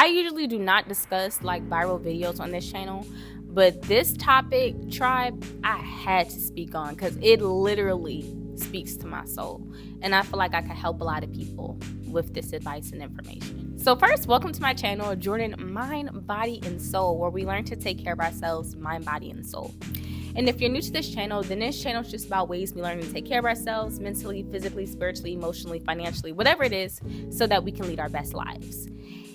I usually do not discuss like viral videos on this channel, but this topic, tribe, I had to speak on because it literally speaks to my soul. And I feel like I can help a lot of people with this advice and information. So first, welcome to my channel, Jordan Mind, Body, and Soul, where we learn to take care of ourselves, mind, body, and soul. And if you're new to this channel, then this channel is just about ways we learn to take care of ourselves mentally, physically, spiritually, emotionally, financially, whatever it is, so that we can lead our best lives.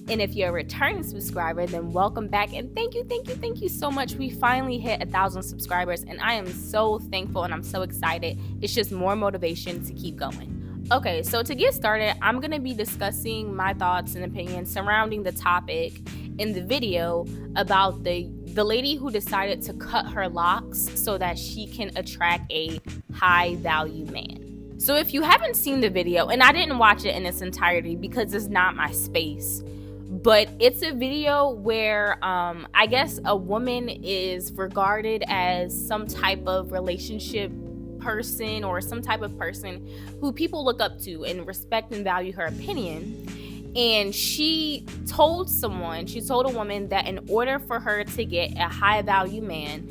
And if you're a returning subscriber, then welcome back. And thank you so much. We finally hit 1,000 subscribers, and I am so thankful and I'm so excited. It's just more motivation to keep going. Okay, so to get started, I'm going to be discussing my thoughts and opinions surrounding the topic in the video about the lady who decided to cut her locks so that she can attract a high value man. So if you haven't seen the video, and I didn't watch it in its entirety because it's not my space, but it's a video where I guess a woman is regarded as some type of relationship person or some type of person who people look up to and respect and value her opinion. And she told a woman that in order for her to get a high value man,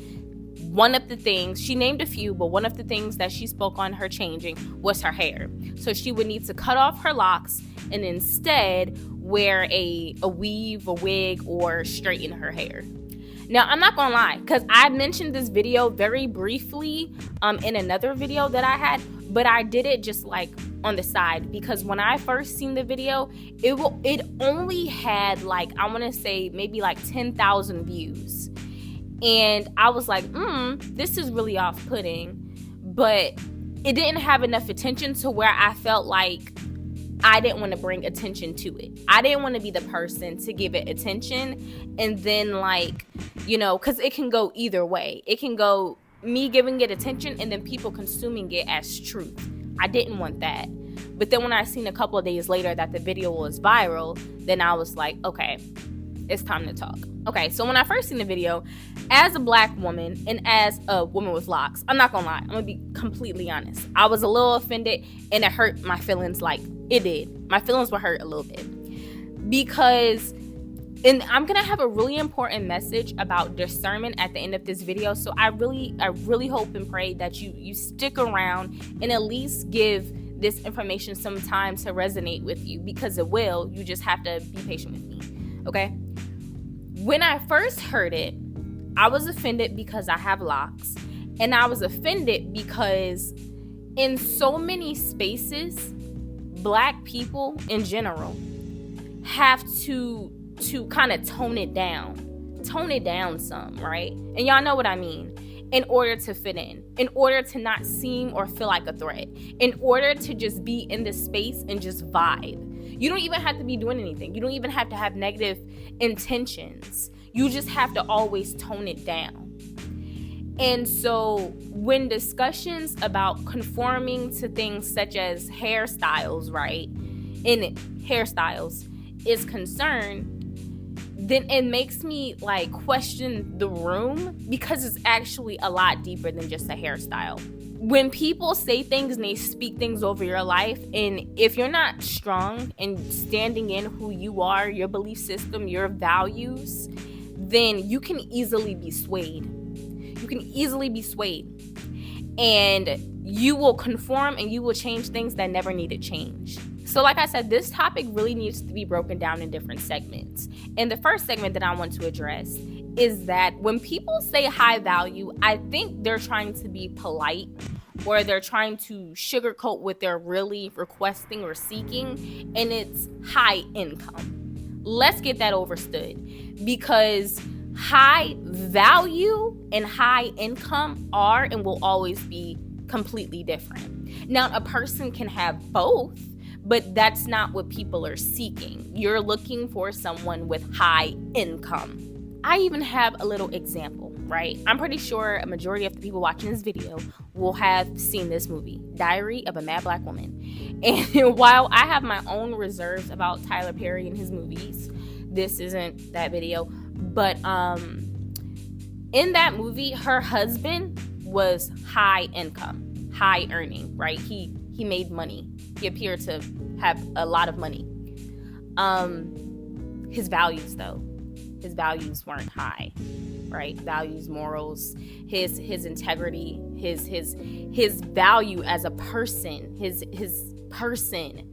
one of the things, she named a few, but one of the things that she spoke on her changing was her hair. So she would need to cut off her locks and instead wear a weave, a wig, or straighten her hair. Now, I'm not gonna lie, because I mentioned this video very briefly in another video that I had, but I did it just like on the side because when I first seen the video, it only had like, I want to say maybe like 10,000 views. And I was like, this is really off-putting, but it didn't have enough attention to where I felt like I didn't want to bring attention to it. I didn't want to be the person to give it attention and then like, because it can go either way. It can go me giving it attention and then people consuming it as truth. I didn't want that. But then when I seen a couple of days later that the video was viral, then I was like, okay, it's time to talk. Okay, so when I first seen the video, as a black woman and as a woman with locks, I'm not gonna lie, I'm gonna be completely honest. I was a little offended and it hurt my feelings, like it did. My feelings were hurt a little bit because, and I'm gonna have a really important message about discernment at the end of this video. So I really hope and pray that you stick around and at least give this information some time to resonate with you, because it will. You just have to be patient with me, okay? When I first heard it, I was offended because I have locks, and I was offended because in so many spaces, black people in general have to kind of tone it down some, right? And y'all know what I mean. In order to fit in order to not seem or feel like a threat, in order to just be in this space and just vibe. You don't even have to be doing anything. You don't even have to have negative intentions. You just have to always tone it down. And so when discussions about conforming to things such as hairstyles, right, is concerned, then it makes me like question the room, because it's actually a lot deeper than just a hairstyle. When people say things and they speak things over your life, and if you're not strong and standing in who you are, your belief system, your values, then you can easily be swayed. And you will conform and you will change things that never needed change. So like I said, this topic really needs to be broken down in different segments. And the first segment that I want to address is that when people say high value, I think they're trying to be polite, or they're trying to sugarcoat what they're really requesting or seeking, and it's high income. Let's get that understood, because high value and high income are and will always be completely different. Now, a person can have both, but that's not what people are seeking. You're looking for someone with high income. I even have a little example, right? I'm pretty sure a majority of the people watching this video will have seen this movie, Diary of a Mad Black Woman. And while I have my own reserves about Tyler Perry and his movies, this isn't that video, but in that movie, her husband was high income, high earning, right? He made money. He appeared to have a lot of money. his values, though. His values weren't high, right? Values, morals, his integrity, his value as a person, his person.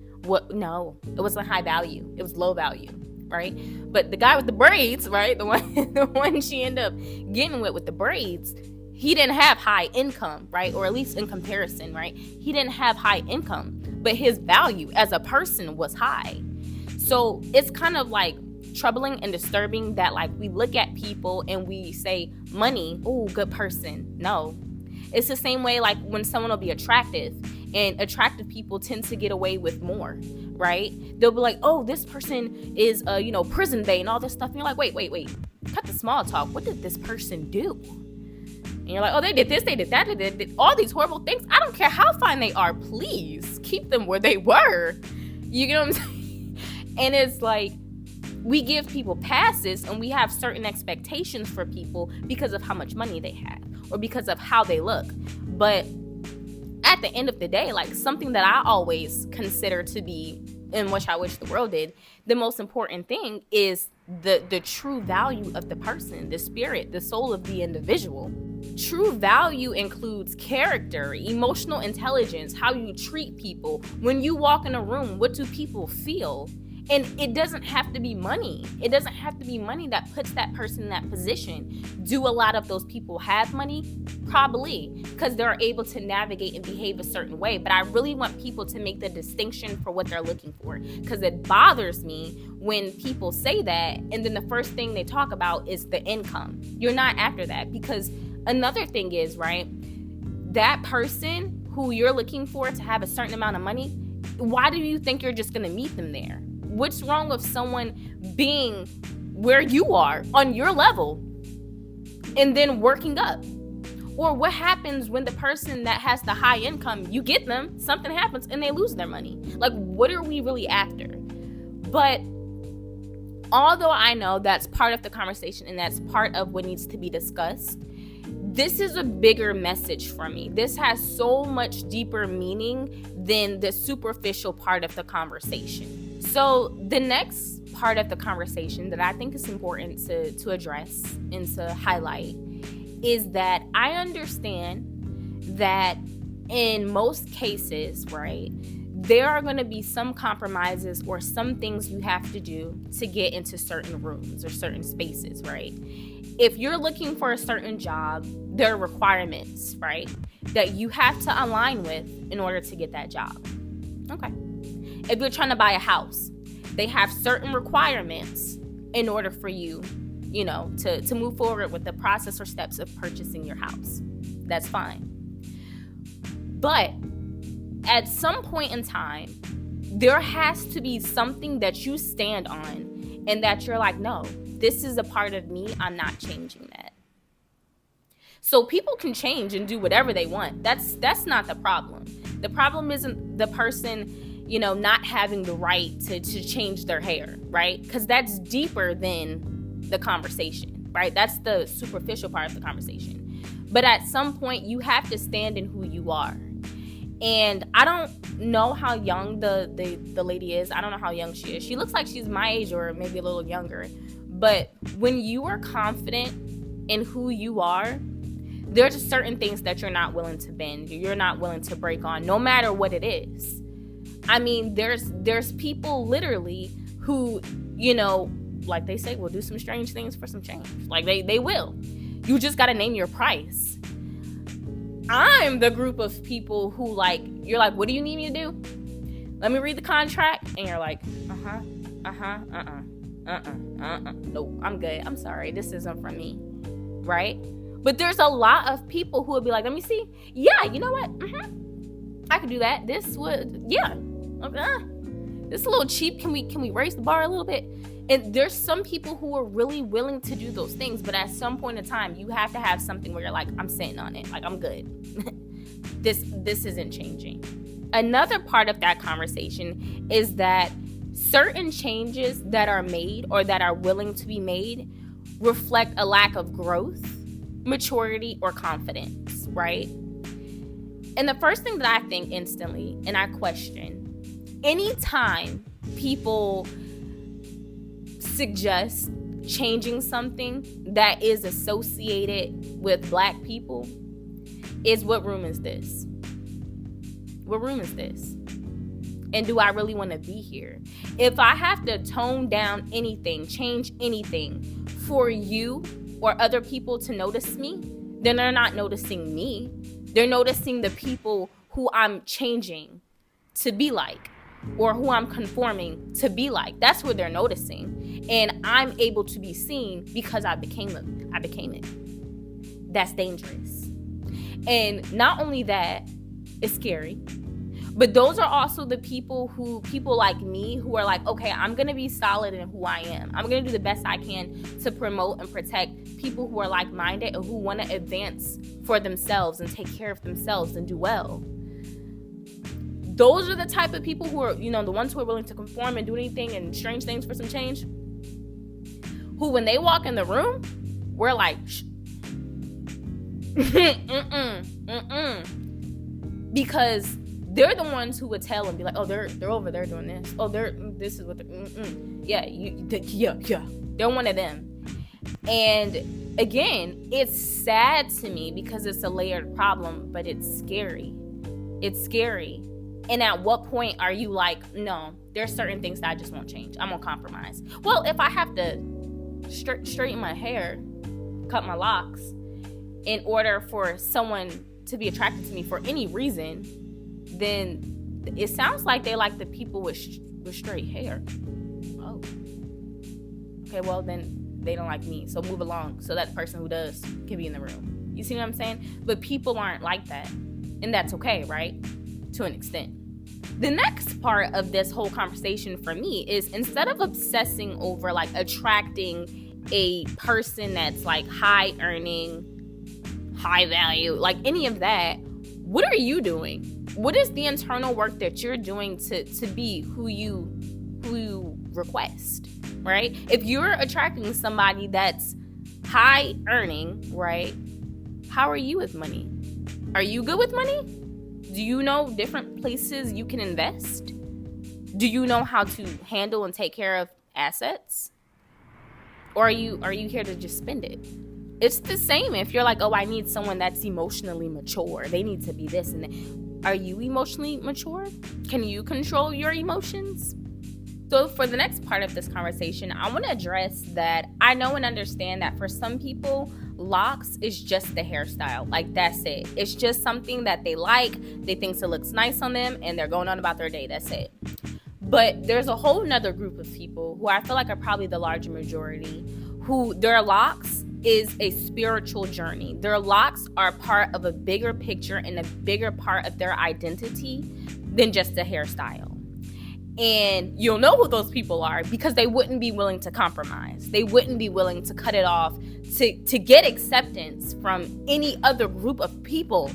No, it wasn't high value. It was low value, right? But the guy with the braids, right? The one she ended up getting with the braids, he didn't have high income, right? Or at least in comparison, right? He didn't have high income, but his value as a person was high. So it's kind of like troubling and disturbing that like we look at people and we say money, oh, good person. No, it's the same way like when someone will be attractive, and attractive people tend to get away with more, right? They'll be like, oh, this person is prison bait and all this stuff, and you're like, wait, cut the small talk. What did this person do? And you're like, oh, they did this, they did that, they did all these horrible things. I don't care how fine they are, please keep them where they were. You get what I'm saying? And it's like, we give people passes and we have certain expectations for people because of how much money they have or because of how they look. But at the end of the day, like something that I always consider to be, and which I wish the world did, the most important thing is the true value of the person, the spirit, the soul of the individual. True value includes character, emotional intelligence, how you treat people. When you walk in a room, what do people feel? And it doesn't have to be money. It doesn't have to be money that puts that person in that position. Do a lot of those people have money? Probably, because they're able to navigate and behave a certain way. But I really want people to make the distinction for what they're looking for, because it bothers me when people say that and then the first thing they talk about is the income. You're not after that, because another thing is, right, that person who you're looking for to have a certain amount of money, why do you think you're just going to meet them there? What's wrong with someone being where you are on your level and then working up? Or what happens when the person that has the high income, you get them, something happens and they lose their money? Like, what are we really after? But although I know that's part of the conversation and that's part of what needs to be discussed, this is a bigger message for me. This has so much deeper meaning than the superficial part of the conversation. So the next part of the conversation that I think is important to address and to highlight is that I understand that in most cases, right, there are going to be some compromises or some things you have to do to get into certain rooms or certain spaces, right? If you're looking for a certain job, there are requirements, right, that you have to align with in order to get that job. Okay. If you're trying to buy a house, they have certain requirements in order for you, to move forward with the process or steps of purchasing your house. That's fine. But at some point in time, there has to be something that you stand on and that you're like, no, this is a part of me. I'm not changing that. So people can change and do whatever they want. That's not the problem. The problem isn't the person, not having the right to change their hair, right? Because that's deeper than the conversation, right? That's the superficial part of the conversation. But at some point, you have to stand in who you are. And I don't know how young the lady is. I don't know how young she is. She looks like she's my age or maybe a little younger. But when you are confident in who you are, there's just certain things that you're not willing to bend. You're not willing to break on, no matter what it is. I mean, there's people literally who, like they say, will do some strange things for some change. Like they will. You just got to name your price. I'm the group of people who you're like, what do you need me to do? Let me read the contract. And you're like, no, I'm good. I'm sorry. This isn't for me. Right? But there's a lot of people who would be like, let me see. Yeah, you know what? I could do that. This would, yeah. This is a little cheap. Can we raise the bar a little bit? And there's some people who are really willing to do those things, but at some point in time, you have to have something where you're like, I'm sitting on it. Like, I'm good. This isn't changing. Another part of that conversation is that certain changes that are made or that are willing to be made reflect a lack of growth, maturity, or confidence, right? And the first thing that I think instantly, and I question, anytime people suggest changing something that is associated with Black people is, what room is this? What room is this? And do I really want to be here? If I have to tone down anything, change anything for you or other people to notice me, then they're not noticing me. They're noticing the people who I'm changing to be like, or who I'm conforming to be like. That's what they're noticing. And I'm able to be seen because I became it. That's dangerous. And not only that, it's scary, but those are also the people like me who are like, okay, I'm going to be solid in who I am. I'm going to do the best I can to promote and protect people who are like-minded and who want to advance for themselves and take care of themselves and do well. Those are the type of people who are, the ones who are willing to conform and do anything and strange things for some change. Who, when they walk in the room, we're like, because they're the ones who would tell and be like, oh, they're over there doing this. Oh, this is what they're, yeah. They're one of them. And again, it's sad to me because it's a layered problem, but it's scary. It's scary. And at what point are you like, no, there's certain things that I just won't change. I'm gonna compromise. Well, if I have to straighten my hair, cut my locks, in order for someone to be attracted to me for any reason, then it sounds like they like the people with straight hair. Oh. Okay, well then they don't like me. So move along so that the person who does can be in the room. You see what I'm saying? But people aren't like that. And that's okay, right? To an extent. The next part of this whole conversation for me is, instead of obsessing over like attracting a person that's like high earning, high value, like any of that, what are you doing? What is the internal work that you're doing to be who you request, right? If you're attracting somebody that's high earning, right? How are you with money? Are you good with money? Do you know different places you can invest? Do you know how to handle and take care of assets? Or are you here to just spend it? It's the same if you're like, oh, I need someone that's emotionally mature. They need to be this and that. Are you emotionally mature? Can you control your emotions? So for the next part of this conversation, I want to address that I know and understand that for some people, locks is just the hairstyle. Like, that's it. It's just something that they like. They think it looks nice on them and they're going on about their day. That's it. But there's a whole nother group of people who I feel like are probably the larger majority, who their locks is a spiritual journey. Their locks are part of a bigger picture and a bigger part of their identity than just a hairstyle. And you'll know who those people are because they wouldn't be willing to compromise. They wouldn't be willing to cut it off to get acceptance from any other group of people.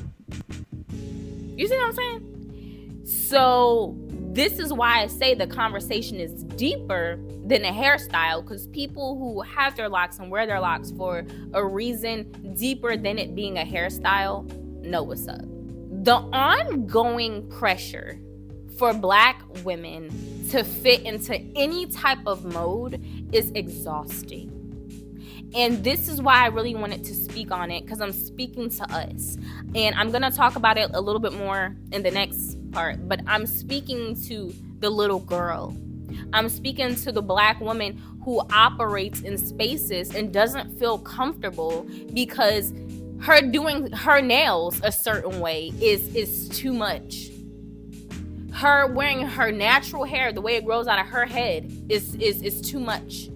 You see what I'm saying? So this is why I say the conversation is deeper than a hairstyle, because people who have their locks and wear their locks for a reason deeper than it being a hairstyle know what's up. The ongoing pressure for Black women to fit into any type of mode is exhausting. And this is why I really wanted to speak on it, because I'm speaking to us. And I'm going to talk about it a little bit more in the next part, but I'm speaking to the little girl. I'm speaking to the Black woman who operates in spaces and doesn't feel comfortable because her doing her nails a certain way is too much. Her wearing her natural hair, the way it grows out of her head, is too much.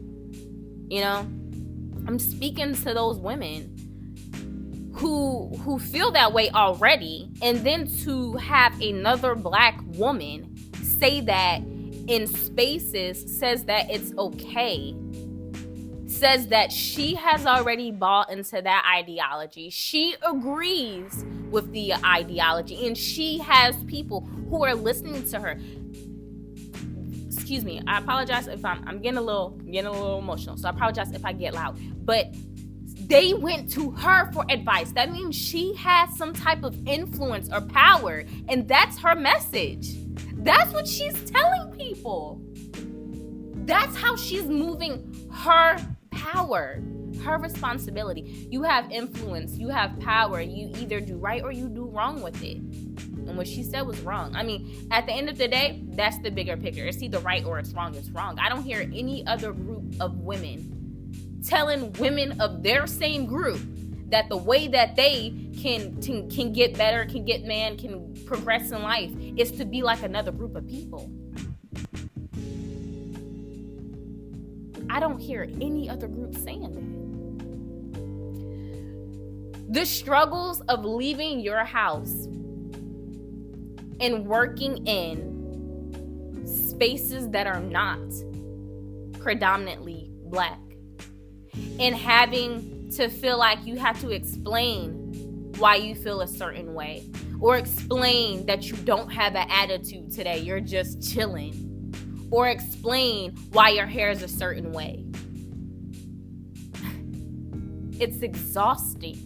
You know? I'm speaking to those women who feel that way already, and then to have another Black woman say that in spaces, says that it's okay, says that she has already bought into that ideology. She agrees with the ideology, and she has people who are listening to her. Excuse me, I apologize if I'm getting a little emotional, so I apologize if I get loud. But they went to her for advice. That means she has some type of influence or power, and that's her message. That's what she's telling people. That's how she's moving her power, her responsibility. You have influence, you have power. You either do right or you do wrong with it. And what she said was wrong. I mean, at the end of the day, that's the bigger picture. It's either right or it's wrong. It's wrong. I don't hear any other group of women telling women of their same group that the way that they can get better, can get man, can progress in life is to be like another group of people. I don't hear any other group saying that. The struggles of leaving your house and working in spaces that are not predominantly Black, and having to feel like you have to explain why you feel a certain way, or explain that you don't have an attitude today, you're just chilling, or explain why your hair is a certain way. It's exhausting.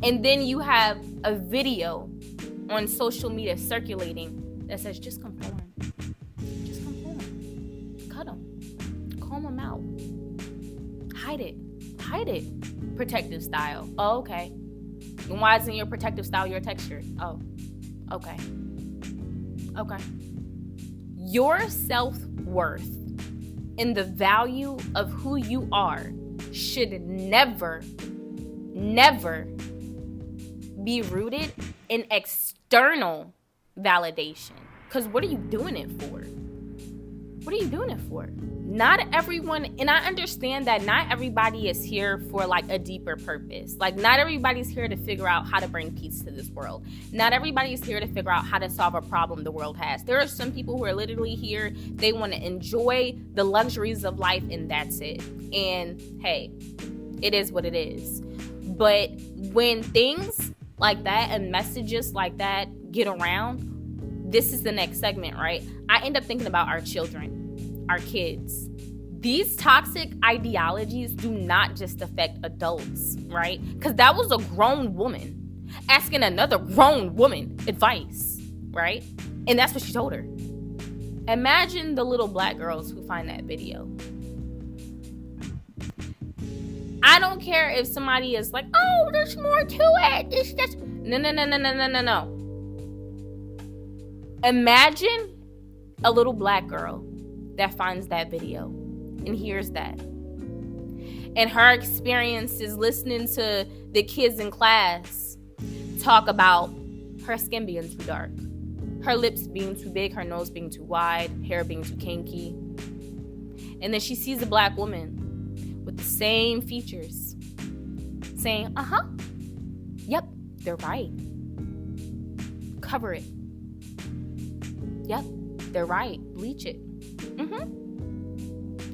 And then you have a video on social media circulating that says, just conform. Just conform. Cut them. Comb them out. Hide it. Hide it. Protective style. Oh, okay. And why isn't your protective style your texture? Oh, okay. Okay. Your self-worth and the value of who you are should never be rooted in external validation. Because what are you doing it for? What are you doing it for? Not everyone, and I understand that not everybody is here for like a deeper purpose. Like not everybody's here to figure out how to bring peace to this world. Not everybody's here to figure out how to solve a problem the world has. There are some people who are literally here, they want to enjoy the luxuries of life and that's it. And hey, it is what it is. But when things like that and messages like that get around, this is the next segment, right? I end up thinking about our children, our kids. These toxic ideologies do not just affect adults, right? Because that was a grown woman asking another grown woman advice, right? And that's what she told her. Imagine the little Black girls who find that video. I don't care if somebody is like, oh, there's more to it. It's just... No. Imagine a little Black girl that finds that video and hears that. And her experience is listening to the kids in class talk about her skin being too dark, her lips being too big, her nose being too wide, hair being too kinky. And then she sees a Black woman with the same features saying, yep, they're right. Cover it. Yep, they're right. Bleach it.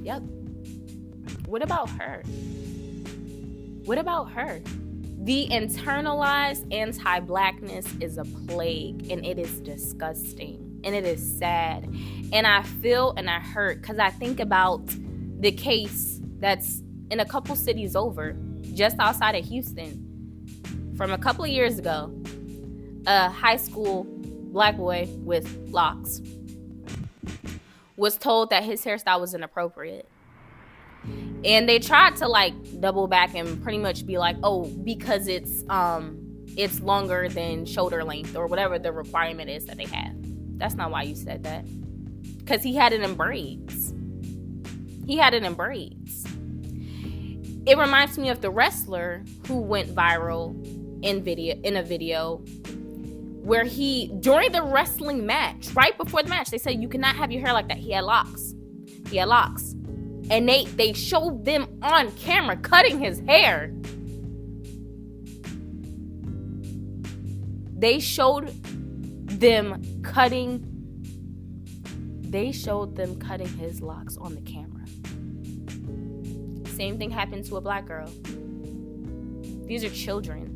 Yep. What about her? What about her? The internalized anti-Blackness is a plague, and it is disgusting, and it is sad. And I feel and I hurt because I think about the case that's in a couple cities over, just outside of Houston, from a couple of years ago. A high school Black boy with locks was told that his hairstyle was inappropriate. And they tried to like double back and pretty much be like, oh, because it's longer than shoulder length or whatever the requirement is that they have. That's not why you said that. Because he had it in braids. It reminds me of the wrestler who went viral in a video where he, during the wrestling match, right before the match, they said you cannot have your hair like that. He had locks. And they showed them on camera cutting his hair. They showed them cutting his locks on the camera. Same thing happened to a Black girl. These are children.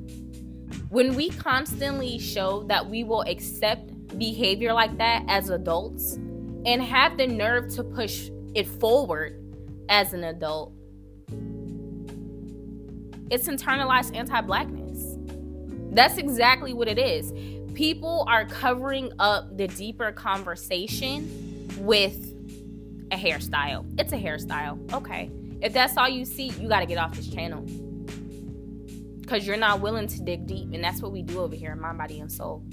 When we constantly show that we will accept behavior like that as adults and have the nerve to push it forward as an adult, it's internalized anti-Blackness. That's exactly what it is. People are covering up the deeper conversation with a hairstyle. It's a hairstyle. Okay. If that's all you see, you got to get off this channel. Because you're not willing to dig deep. And that's what we do over here in Mind, Body, and Soul.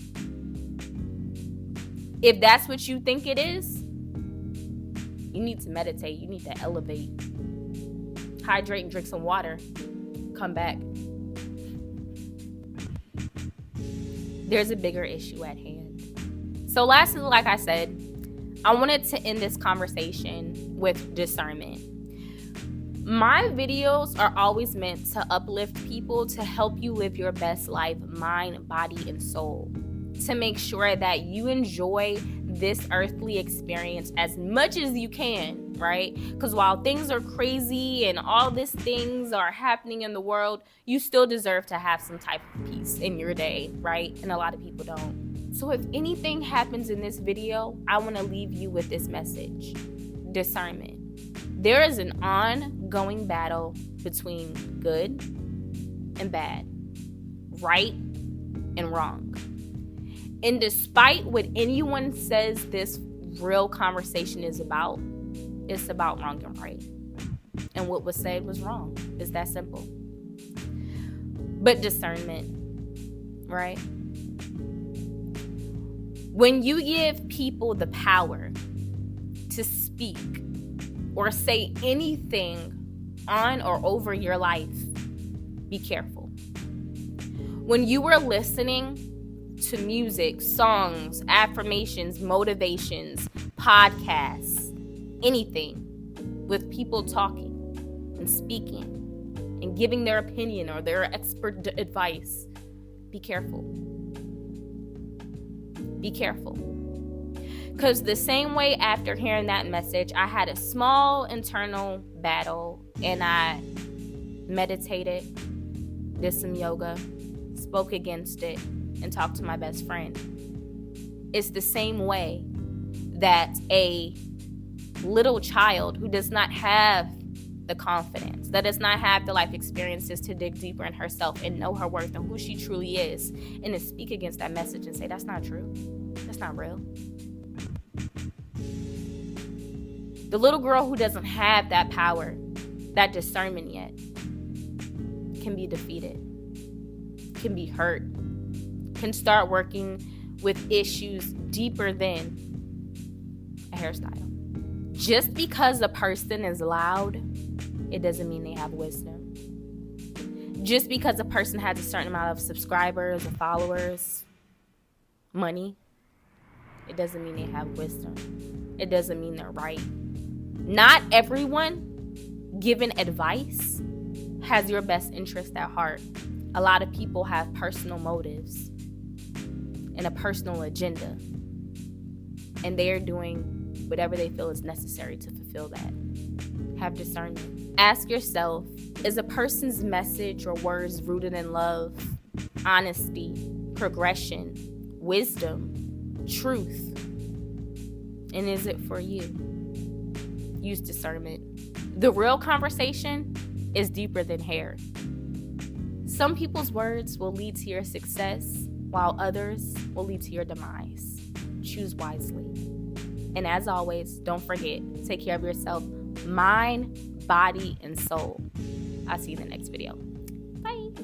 If that's what you think it is, you need to meditate. You need to elevate. Hydrate and drink some water. Come back. There's a bigger issue at hand. So lastly, like I said, I wanted to end this conversation with discernment. My videos are always meant to uplift people, to help you live your best life, mind, body, and soul. To make sure that you enjoy this earthly experience as much as you can, right? Because while things are crazy and all these things are happening in the world, you still deserve to have some type of peace in your day, right? And a lot of people don't. So if anything happens in this video, I want to leave you with this message: discernment. There is an ongoing battle between good and bad, right and wrong. And despite what anyone says this real conversation is about, it's about wrong and right. And what was said was wrong. It's that simple. But discernment, right? When you give people the power to speak or say anything on or over your life, be careful. When you are listening to music, songs, affirmations, motivations, podcasts, anything with people talking and speaking and giving their opinion or their expert advice, be careful. Be careful. Because the same way after hearing that message, I had a small internal battle and I meditated, did some yoga, spoke against it, and talk to my best friend. It's the same way that a little child who does not have the confidence, that does not have the life experiences to dig deeper in herself and know her worth and who she truly is, and to speak against that message and say, that's not true, that's not real. The little girl who doesn't have that power, that discernment yet, can be defeated, can be hurt, can start working with issues deeper than a hairstyle. Just because a person is loud, it doesn't mean they have wisdom. Just because a person has a certain amount of subscribers or followers, money, it doesn't mean they have wisdom. It doesn't mean they're right. Not everyone given advice has your best interest at heart. A lot of people have personal motives and a personal agenda, and they are doing whatever they feel is necessary to fulfill that. Have discernment. Ask yourself, is a person's message or words rooted in love, honesty, progression, wisdom, truth? And is it for you? Use discernment. The real conversation is deeper than hair. Some people's words will lead to your success, while others will lead to your demise. Choose wisely. And as always, don't forget, take care of yourself, mind, body, and soul. I'll see you in the next video. Bye.